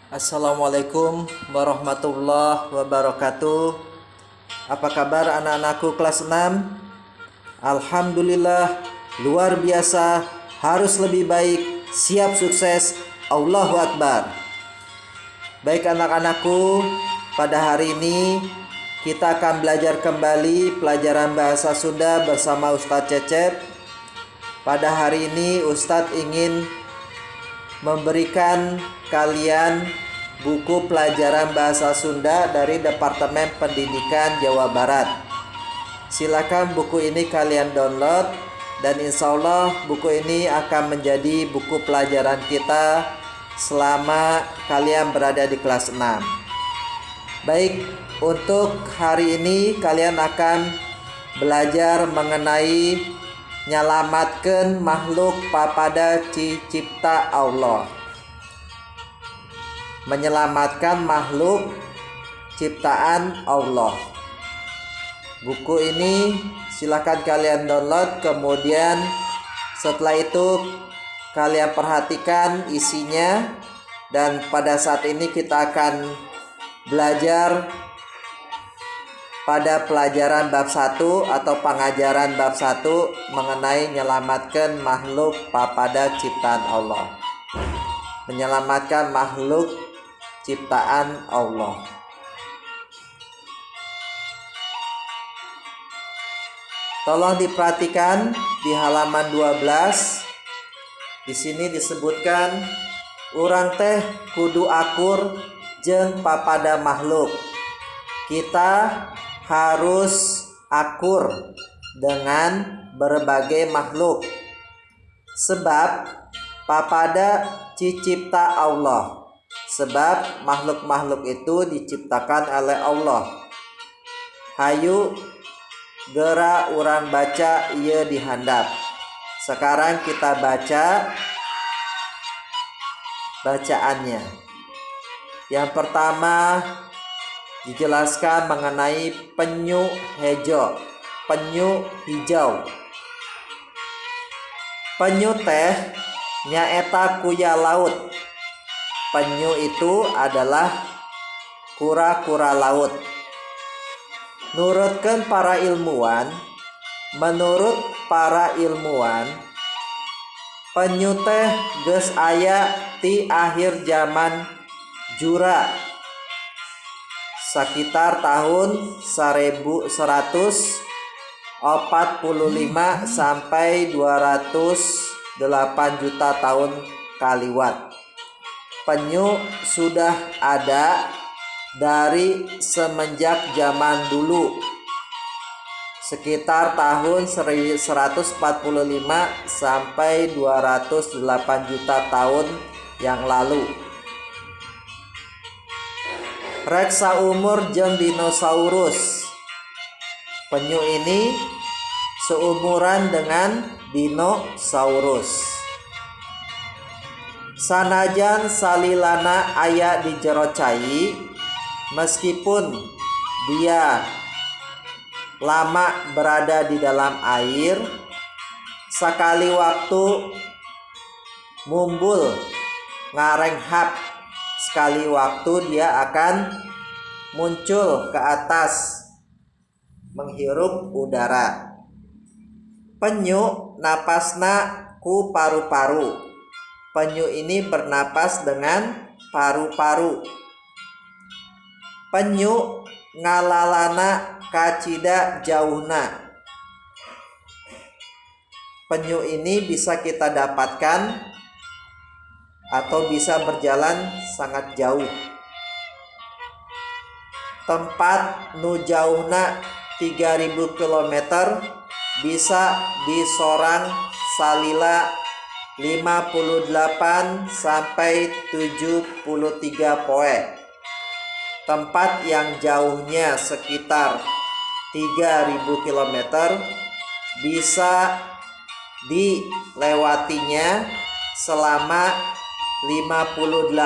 Assalamualaikum warahmatullahi wabarakatuh. Apa kabar anak-anakku kelas 6? Alhamdulillah, luar biasa, harus lebih baik, siap sukses, Allahu Akbar. Baik anak-anakku, pada hari ini kita akan belajar kembali pelajaran bahasa Sunda bersama Ustadz Cecep. Pada hari ini Ustadz ingin memberikan kalian buku pelajaran bahasa Sunda dari Departemen Pendidikan Jawa Barat. Silakan buku ini kalian download dan insya Allah buku ini akan menjadi buku pelajaran kita selama kalian berada di kelas 6. Baik, untuk hari ini kalian akan belajar mengenai nyalamatkeun makhluk papada cipta Allah. Menyelamatkan makhluk ciptaan Allah. Buku ini silakan kalian download, kemudian setelah itu kalian perhatikan isinya, dan pada saat ini kita akan belajar pada pelajaran bab 1 atau pengajaran bab 1 mengenai menyelamatkan makhluk papada ciptaan Allah. Menyelamatkan makhluk ciptaan Allah. Tolong diperhatikan di halaman 12. Di sini disebutkan urang teh kudu akur jeung papada makhluk. Kita harus akur dengan berbagai makhluk sebab papada cipta Allah, sebab makhluk-makhluk itu diciptakan oleh Allah. Hayu geura urang baca ieu di handap. Sekarang kita baca bacaannya. Yang pertama dijelaskan mengenai penyu hijau. Penyu hijau. Penyu teh nyaeta kuya laut. Penyu itu adalah kura-kura laut. Menurut para ilmuwan, penyu teh geus aya ti akhir zaman jura sekitar tahun 1145 sampai 208 juta tahun kaliwat. Penyu sudah ada dari semenjak zaman dulu, sekitar tahun 145 sampai 208 juta tahun yang lalu. Rek saumur jeung dinosaurus. Penyu ini seumuran dengan dinosaurus. Sanajan salilana aya di jero cai, meskipun dia lama berada di dalam air, sekali waktu mumbul ngarenghap, sekali waktu dia akan muncul ke atas menghirup udara. Penyu napasna ku paru-paru. Penyu ini bernapas dengan paru-paru. Penyu ngalalana kacida jauhna. Penyu ini bisa kita dapatkan atau bisa berjalan sangat jauh. Tempat nu jauhna 3000 km bisa disorang salila 58 sampai 73 poe. Tempat yang jauhnya sekitar 3000 km bisa dilewatinya selama 58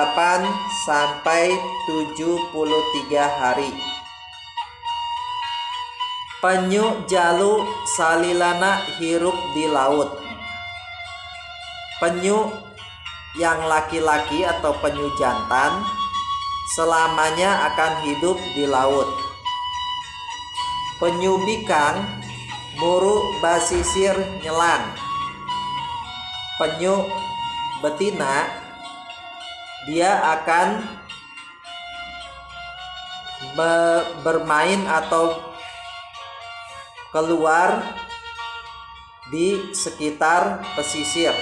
sampai 73 hari. Penyu jalu salilana hirup di laut. Penyu yang laki-laki atau penyu jantan selamanya akan hidup di laut. Penyu bikang muru basisir nyelang. Penyu betina dia akan bermain atau keluar di sekitar pesisir.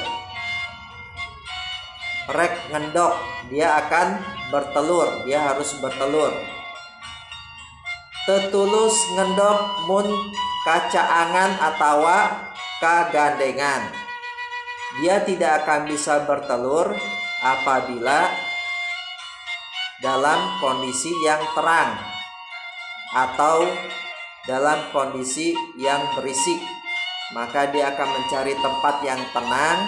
Rek ngendok, dia akan bertelur, dia harus bertelur. Tetulus ngendok mun kacaangan atawa kagandengan. Dia tidak akan bisa bertelur apabila dalam kondisi yang terang atau dalam kondisi yang berisik. Maka dia akan mencari tempat yang tenang,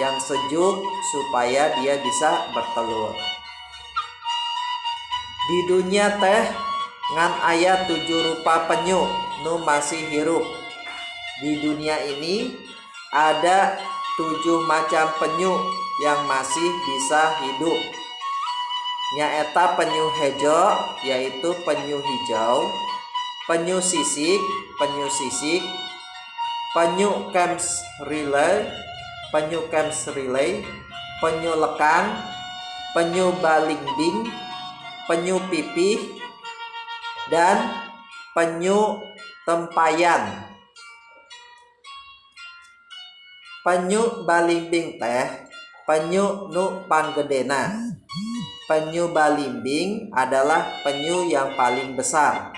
yang sejuk, supaya dia bisa bertelur. Di dunia teh ngan aya 7 rupa penyu nu masih hirup. Di dunia ini ada 7 macam penyu yang masih bisa hidup. Nyaeta penyu hejo, yaitu penyu hijau, penyu sisik, penyu Kems relay, penyu lekang, penyu balingbing, penyu pipih, dan penyu tempayan. Penyu balingbing teh penyu nu panggedena. Penyu balimbing adalah penyu yang paling besar.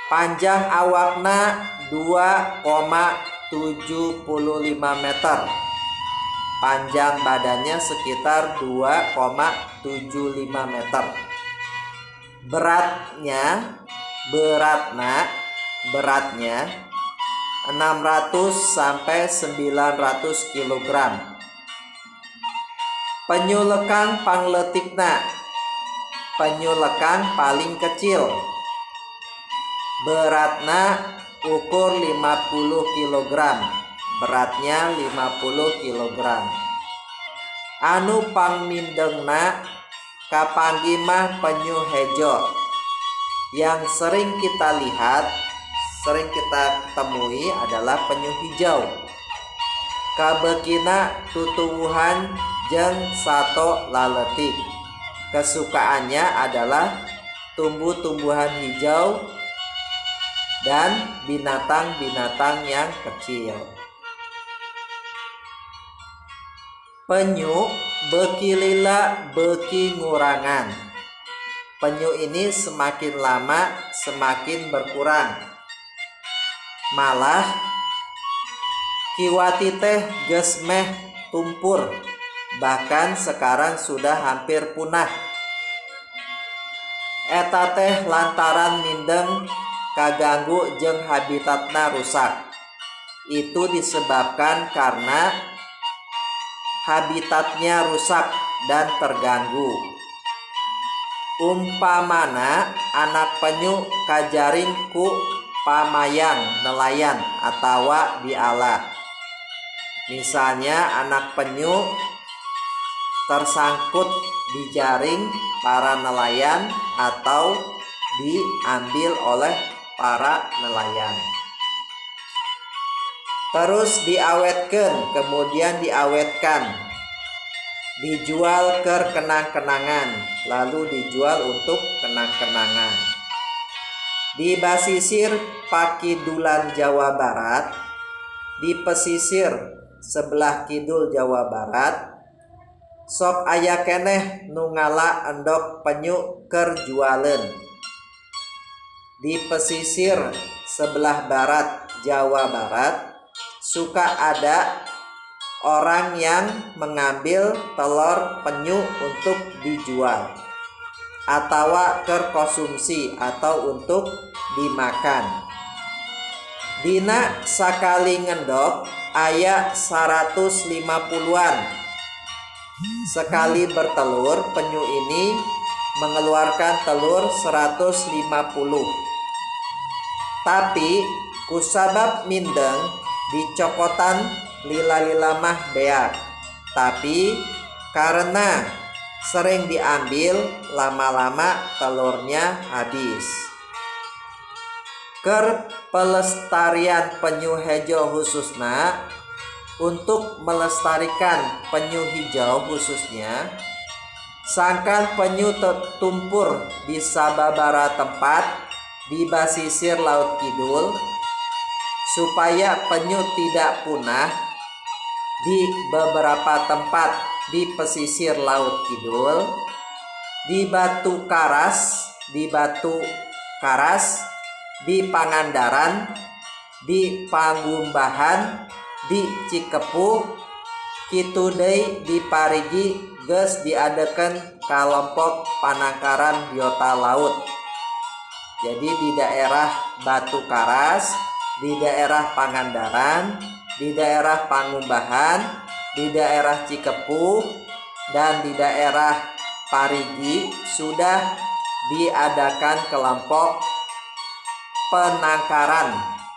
Panjang awakna 2,75 meter. Panjang badannya sekitar 2,75 meter. Beratnya 600 sampai 900 kg. Penyu lekang pangletikna. Penyu lekang paling kecil. Beratna ukur 50 kg. Beratnya 50 kg. Anu pangmindengna kapanggih mah penyu hejo. Yang sering kita lihat, sering kita temui adalah penyu hijau. Kabekina tutuwuhan jeung sato laletik. Kesukaannya adalah tumbuh-tumbuhan hijau dan binatang-binatang yang kecil. Penyu beuki lila beuki ngurangan. Penyu ini semakin lama semakin berkurang. Malah kiwati teh geus meh tumpur. Bahkan sekarang sudah hampir punah. Eta teh lantaran mindeng kaganggu jeung habitatna rusak. Itu disebabkan karena habitatnya rusak dan terganggu. Umpamana anak penyu kajaring ku pamayang nelayan atawa diala. Misalnya anak penyu tersangkut di jaring para nelayan atau diambil oleh para nelayan. Terus diawetkan, kemudian diawetkan, dijual ke kenang-kenangan, lalu dijual untuk kenang-kenangan. Di basisir pakidulan Jawa Barat, di pesisir sebelah kidul Jawa Barat, sok aya keneh nu ngala endok penyu keur jualeun. Di pesisir sebelah barat Jawa Barat suka ada orang yang mengambil telur penyu untuk dijual atau keur konsumsi atau untuk dimakan. Dina sakali ngendok aya 150-an. Sekali bertelur, penyu ini mengeluarkan telur 150. Tapi kusabab mindeng dicokotan lila-lila mah beak. Tapi karena Sering diambil, lama-lama telurnya habis. Keur pelestarian penyu hejo khususna, untuk melestarikan penyu hijau khususnya, sangkan penyu tertumpur di sababara tempat di basisir Laut Kidul, supaya penyu tidak punah di beberapa tempat di pesisir Laut Kidul, di Batu Karas, di Pangandaran, di Pangumbahan, di Cikepuh, kitu deui di Parigi geus diadakeun kalompok panangkaran biota laut. Jadi di daerah Batu Karas, di daerah Pangandaran, di daerah Pangumbahan, di daerah Cikepuh, dan di daerah Parigi sudah diadakan kelompok penangkaran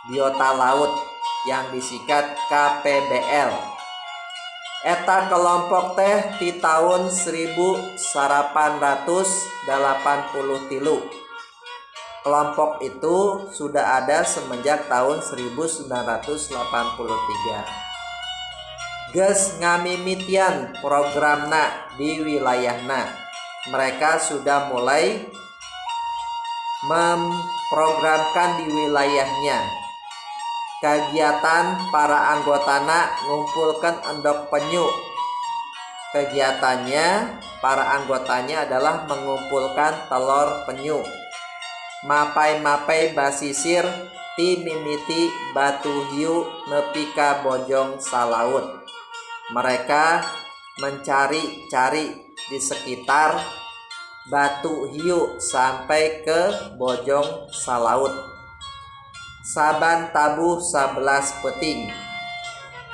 biota laut yang disingkat KPBL. Eta kelompok teh di tahun 1883. Kelompok itu sudah ada semenjak tahun 1983. Geus ngamimitian programna di wilayahna. Mereka sudah mulai memprogramkan di wilayahnya. Kegiatan para anggotana ngumpulkan endok penyu. Kegiatannya para anggotanya adalah mengumpulkan telur penyu. Mapai-mapai basisir ti mimiti batu hiu nepi ka bojong salaut. Mereka mencari-cari di sekitar batu hiu sampai ke bojong salaut. Saban tabuh 11 peting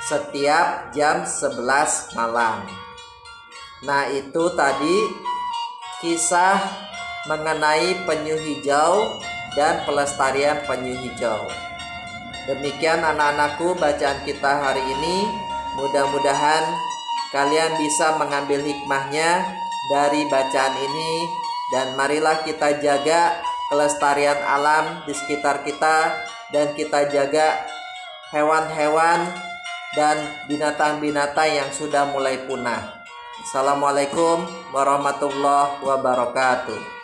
setiap jam 11 malam. Nah, itu tadi kisah mengenai penyu hijau dan pelestarian penyu hijau. Demikian anak-anakku bacaan kita hari ini. Mudah-mudahan kalian bisa mengambil hikmahnya dari bacaan ini, dan marilah kita jaga kelestarian alam di sekitar kita, dan kita jaga hewan-hewan dan binatang-binatang yang sudah mulai punah. Assalamualaikum warahmatullahi wabarakatuh.